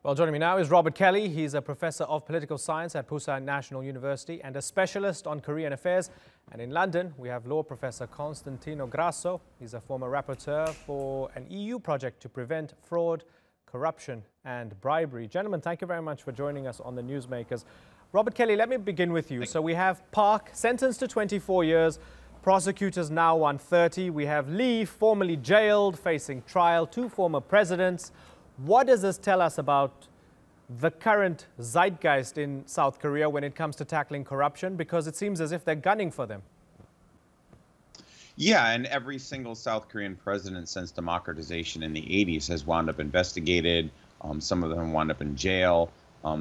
Well, joining me now is Robert Kelly. He's a professor of political science at Pusan National University and a specialist on Korean affairs. And in London, we have law professor Constantino Grasso. He's a former rapporteur for an EU project to prevent fraud, corruption and bribery. Gentlemen, thank you very much for joining us on the Newsmakers. Robert Kelly, let me begin with you. So we have Park sentenced to 24 years. Prosecutors now want 30. We have Lee, formerly jailed, facing trial. Two former presidents. What does this tell us about the current zeitgeist in South Korea when it comes to tackling corruption? Because it seems as if they're gunning for them. Yeah, and every single South Korean president since democratization in the 80s has wound up investigated. Some of them wound up in jail.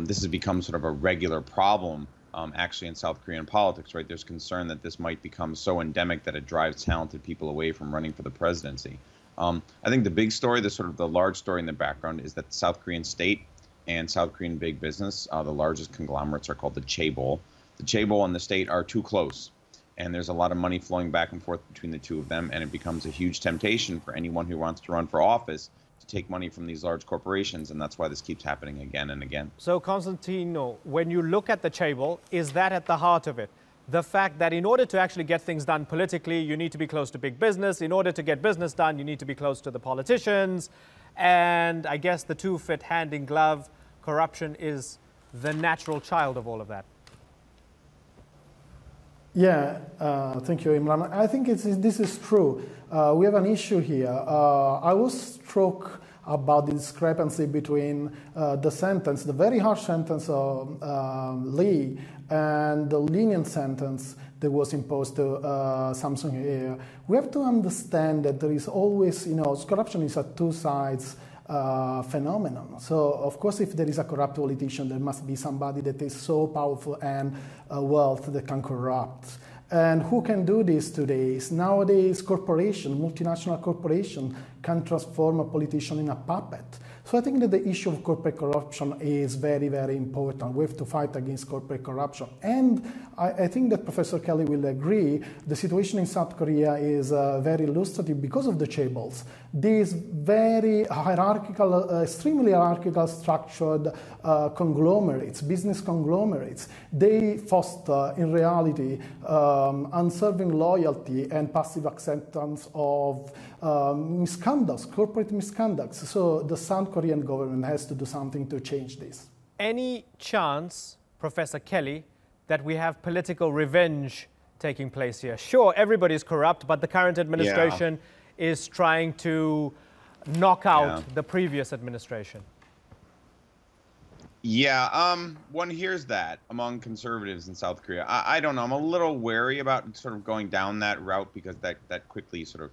This has become sort of a regular problem, actually, in South Korean politics, right? There's concern that this might become so endemic that it drives talented people away from running for the presidency. I think the big story, the large story in the background, is that the South Korean state and South Korean big business, the largest conglomerates, are called the chaebol. The chaebol and the state are too close, and there's a lot of money flowing back and forth between the two of them, and it becomes a huge temptation for anyone who wants to run for office to take money from these large corporations, and that's why this keeps happening again and again. So, Constantino, when you look at the chaebol, is that at the heart of it? The fact that in order to actually get things done politically, you need to be close to big business. In order to get business done, you need to be close to the politicians. And I guess the two fit hand in glove. Corruption is the natural child of all of that. Yeah, thank you, Imran. I think this is true. We have an issue here. I was struck about the discrepancy between the sentence, the very harsh sentence of Lee, and the lenient sentence that was imposed to Chung-hee. We have to understand that there is always, corruption is a two sides phenomenon. So, of course, if there is a corrupt politician, there must be somebody that is so powerful and wealth that can corrupt. And who can do this today? Nowadays, multinational corporation can transform a politician in a puppet. So I think that the issue of corporate corruption is very, very important. We have to fight against corporate corruption. And I think that Professor Kelly will agree, the situation in South Korea is very illustrative because of the chaebols. These very hierarchical, extremely hierarchical structured conglomerates, business conglomerates, they foster, in reality, unserving loyalty and passive acceptance of misconducts, corporate misconducts. So the South Korean government has to do something to change this. Any chance, Professor Kelly, that we have political revenge taking place here? Sure, everybody's corrupt, but the current administration is trying to knock out the previous administration. Yeah, one hears that among conservatives in South Korea. I don't know. I'm a little wary about sort of going down that route because that quickly sort of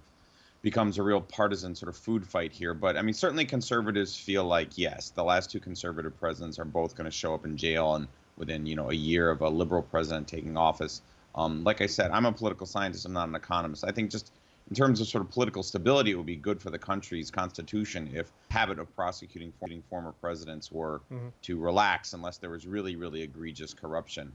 becomes a real partisan sort of food fight here. But I mean, certainly conservatives feel like, yes, the last two conservative presidents are both going to show up in jail and within, a year of a liberal president taking office. Like I said, I'm a political scientist. I'm not an economist. I think just in terms of sort of political stability, it would be good for the country's constitution if habit of prosecuting former presidents were to relax unless there was really, really egregious corruption.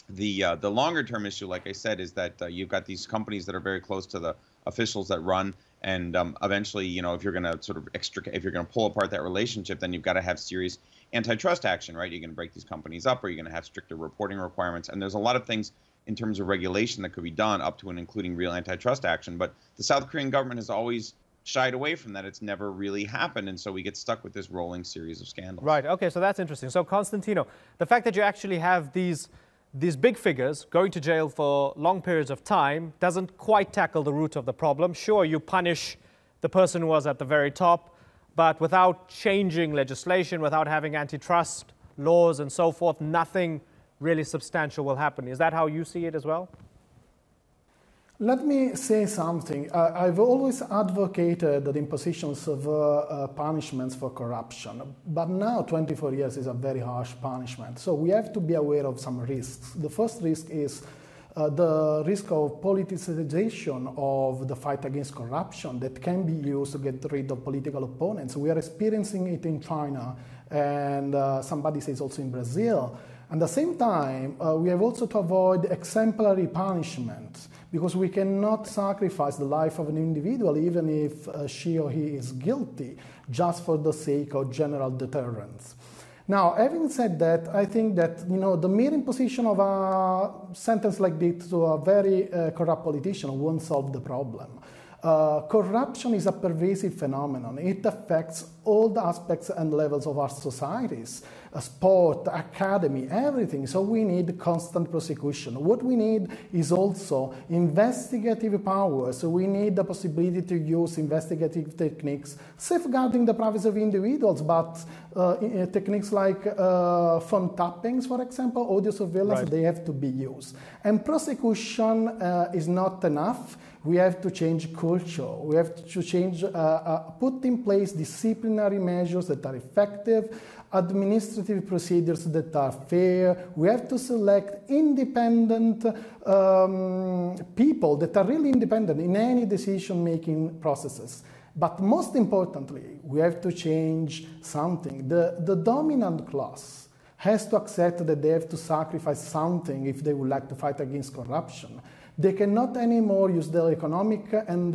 The longer term issue, like I said, is that you've got these companies that are very close to the officials that run, and eventually, if you're going to sort of if you're going to pull apart that relationship, then you've got to have serious antitrust action, right? You're going to break these companies up, or you're going to have stricter reporting requirements, and there's a lot of things in terms of regulation that could be done up to and including real antitrust action. But the South Korean government has always shied away from that. It's never really happened, and so we get stuck with this rolling series of scandals. Right. Okay. So that's interesting. So Constantino, the fact that you actually have these big figures going to jail for long periods of time doesn't quite tackle the root of the problem. Sure, you punish the person who was at the very top, but without changing legislation, without having antitrust laws and so forth, nothing really substantial will happen. Is that how you see it as well? Let me say something. I've always advocated the impositions of punishments for corruption, but now 24 years is a very harsh punishment. So we have to be aware of some risks. The first risk is the risk of politicization of the fight against corruption that can be used to get rid of political opponents. We are experiencing it in China, and somebody says also in Brazil. At the same time, we have also to avoid exemplary punishment, because we cannot sacrifice the life of an individual, even if she or he is guilty, just for the sake of general deterrence. Now, having said that, I think that the mere imposition of a sentence like this to a very corrupt politician won't solve the problem. Corruption is a pervasive phenomenon. It affects all the aspects and levels of our societies, sport, academy, everything. So we need constant prosecution. What we need is also investigative power. So we need the possibility to use investigative techniques, safeguarding the privacy of individuals, but techniques like phone tappings, for example, audio surveillance, they have to be used. And prosecution is not enough. We have to change culture. We have to change, put in place disciplinary measures that are effective, administrative procedures that are fair. We have to select independent people that are really independent in any decision-making processes. But most importantly, we have to change something. The dominant class has to accept that they have to sacrifice something if they would like to fight against corruption. They cannot anymore use their economic and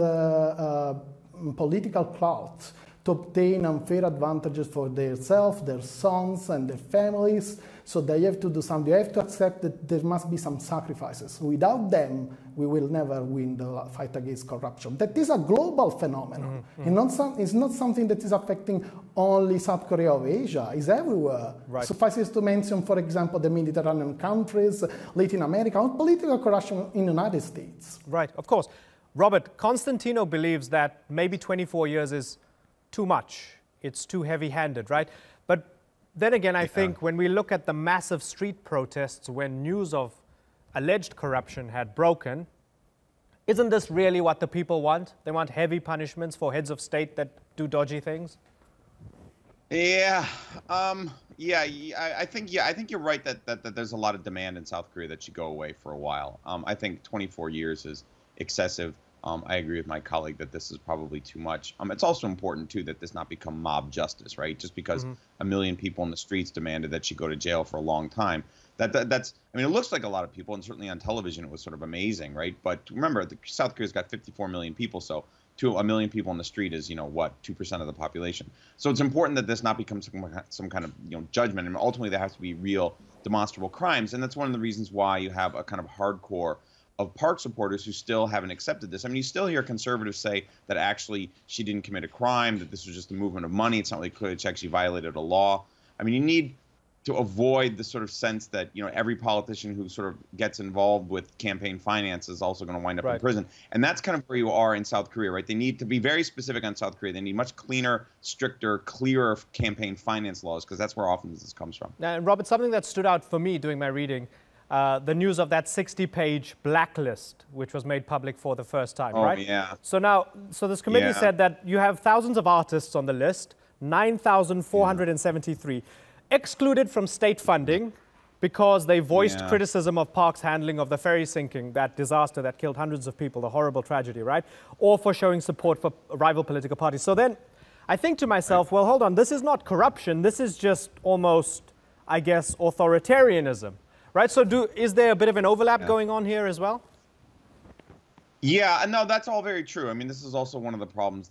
political clout to obtain unfair advantages for themselves, their sons, and their families. So they have to do something. They have to accept that there must be some sacrifices. Without them, we will never win the fight against corruption. That is a global phenomenon. It's not something that is affecting only South Korea or Asia. It's everywhere. Suffices to mention, for example, the Mediterranean countries, Latin America, or political corruption in the United States. Right, of course. Robert, Constantino believes that maybe 24 years is too much. It's too heavy-handed, right? But then again, I think when we look at the massive street protests when news of alleged corruption had broken, isn't this really what the people want? They want heavy punishments for heads of state that do dodgy things? I think you're right that there's a lot of demand in South Korea that should go away for a while. I think 24 years is excessive. I agree with my colleague that this is probably too much. It's also important, too, that this not become mob justice, right? Just because a million people in the streets demanded that she go to jail for a long time. That's I mean, it looks like a lot of people, and certainly on television it was sort of amazing, right? But remember, South Korea's got 54 million people, so a million people on the street is, 2% of the population. So it's important that this not become some kind of, judgment, and ultimately there has to be real demonstrable crimes, and that's one of the reasons why you have a kind of hardcore of Park supporters who still haven't accepted this. I mean, you still hear conservatives say that actually she didn't commit a crime, that this was just a movement of money. It's not really clear she actually violated a law. I mean, you need to avoid the sort of sense that, every politician who sort of gets involved with campaign finance is also going to wind up in prison. And that's kind of where you are in South Korea, right? They need to be very specific on South Korea. They need much cleaner, stricter, clearer campaign finance laws, because that's where often this comes from. Now, and Robert, something that stood out for me doing my reading, the news of that 60-page blacklist, which was made public for the first time, right? Yeah. So this committee said that you have thousands of artists on the list, 9,473, excluded from state funding because they voiced criticism of Park's handling of the ferry sinking, that disaster that killed hundreds of people, the horrible tragedy, right? Or for showing support for rival political parties. So then I think to myself, well, hold on, this is not corruption. This is just almost, I guess, authoritarianism. Right, so is there a bit of an overlap going on here as well? Yeah, no, that's all very true. I mean, this is also one of the problems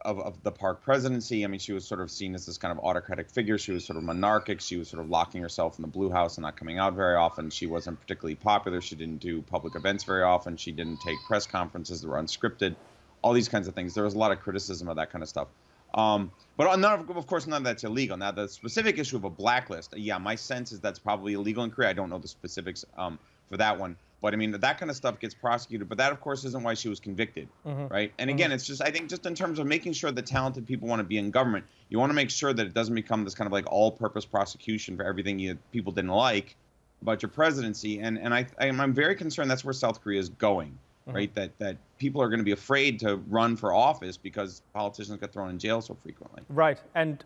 of the Park presidency. I mean, she was sort of seen as this kind of autocratic figure. She was sort of monarchic. She was sort of locking herself in the Blue House and not coming out very often. She wasn't particularly popular. She didn't do public events very often. She didn't take press conferences that were unscripted. All these kinds of things. There was a lot of criticism of that kind of stuff. But of course, none of that's illegal. Now, the specific issue of a blacklist, my sense is that's probably illegal in Korea. I don't know the specifics for that one. But I mean, that kind of stuff gets prosecuted. But that, of course, isn't why she was convicted, right? And again, it's just, I think, just in terms of making sure that talented people want to be in government, you want to make sure that it doesn't become this kind of like all-purpose prosecution for everything people didn't like about your presidency. And I'm very concerned that's where South Korea is going. Right, that people are going to be afraid to run for office because politicians get thrown in jail so frequently. Right, and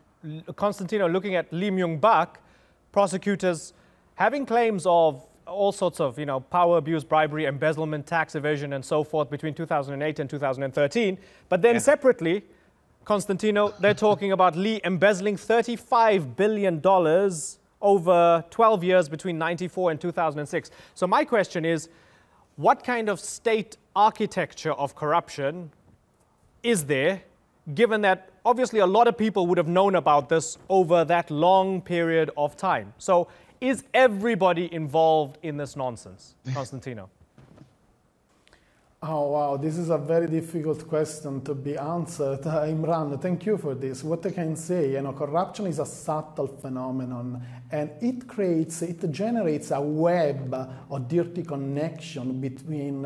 Constantino, looking at Lee Myung-bak, prosecutors having claims of all sorts of, power abuse, bribery, embezzlement, tax evasion, and so forth between 2008 and 2013. But then separately, Constantino, they're talking about Lee embezzling $35 billion over 12 years between 1994 and 2006. So my question is, what kind of state architecture of corruption is there, given that obviously a lot of people would have known about this over that long period of time? So is everybody involved in this nonsense, Constantino? Oh, wow, this is a very difficult question to be answered. Imran, thank you for this. What I can say, corruption is a subtle phenomenon, and it generates a web of dirty connection between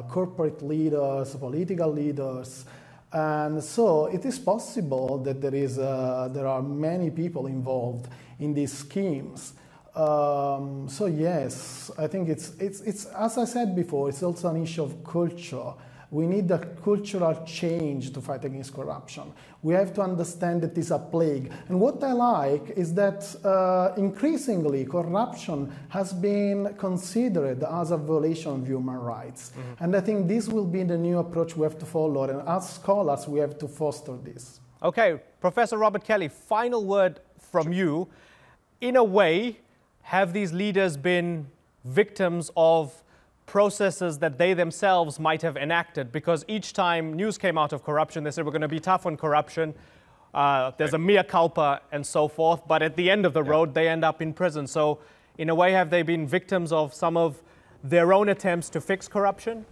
corporate leaders, political leaders, and so it is possible that there are many people involved in these schemes. So yes, I think it's as I said before, it's also an issue of culture. We need a cultural change to fight against corruption. We have to understand that it's a plague. And what I like is that increasingly corruption has been considered as a violation of human rights. Mm-hmm. And I think this will be the new approach we have to follow. And as scholars, we have to foster this. Okay, Professor Robert Kelly, final word from you. In a way, have these leaders been victims of processes that they themselves might have enacted? Because each time news came out of corruption, they said, we're going to be tough on corruption. There's a mea culpa and so forth. But at the end of the road, they end up in prison. So in a way, have they been victims of some of their own attempts to fix corruption?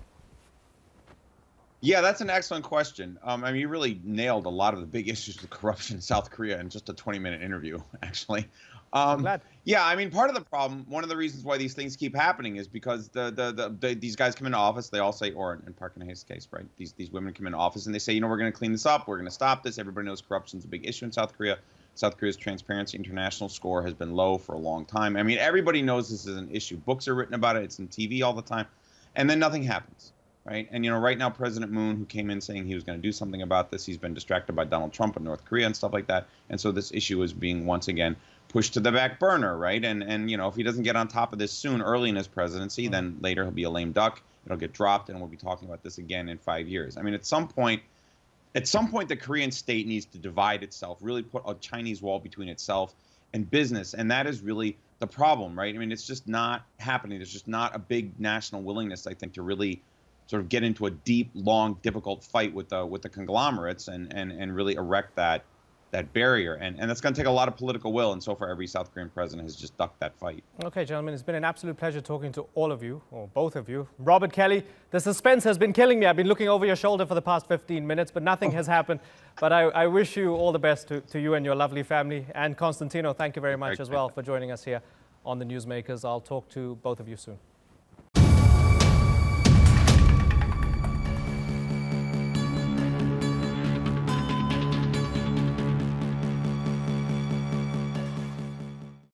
Yeah, that's an excellent question. I mean, you really nailed a lot of the big issues with corruption in South Korea in just a 20-minute interview, actually. I'm glad. Yeah, I mean, part of the problem, one of the reasons why these things keep happening is because these guys come into office, they all say, or in Park Geun-hye's case, right, these women come into office and they say, we're going to clean this up, we're going to stop this. Everybody knows corruption is a big issue in South Korea. South Korea's Transparency International score has been low for a long time. I mean, everybody knows this is an issue. Books are written about it. It's on TV all the time. And then nothing happens. Right. And, right now, President Moon, who came in saying he was going to do something about this, he's been distracted by Donald Trump and North Korea and stuff like that. And so this issue is being once again pushed to the back burner. Right. And if he doesn't get on top of this soon, early in his presidency, then later he'll be a lame duck. It'll get dropped and we'll be talking about this again in 5 years. I mean, at some point, the Korean state needs to divide itself, really put a Chinese wall between itself and business. And that is really the problem. Right. I mean, it's just not happening. There's just not a big national willingness, I think, to really sort of get into a deep, long, difficult fight with the conglomerates and really erect that barrier. And that's going to take a lot of political will. And so far, every South Korean president has just ducked that fight. Okay, gentlemen, it's been an absolute pleasure talking to all of you, or both of you. Robert Kelly, the suspense has been killing me. I've been looking over your shoulder for the past 15 minutes, but nothing has happened. But I wish you all the best to you and your lovely family. And Constantino, thank you very much as well for joining us here on the Newsmakers. I'll talk to both of you soon.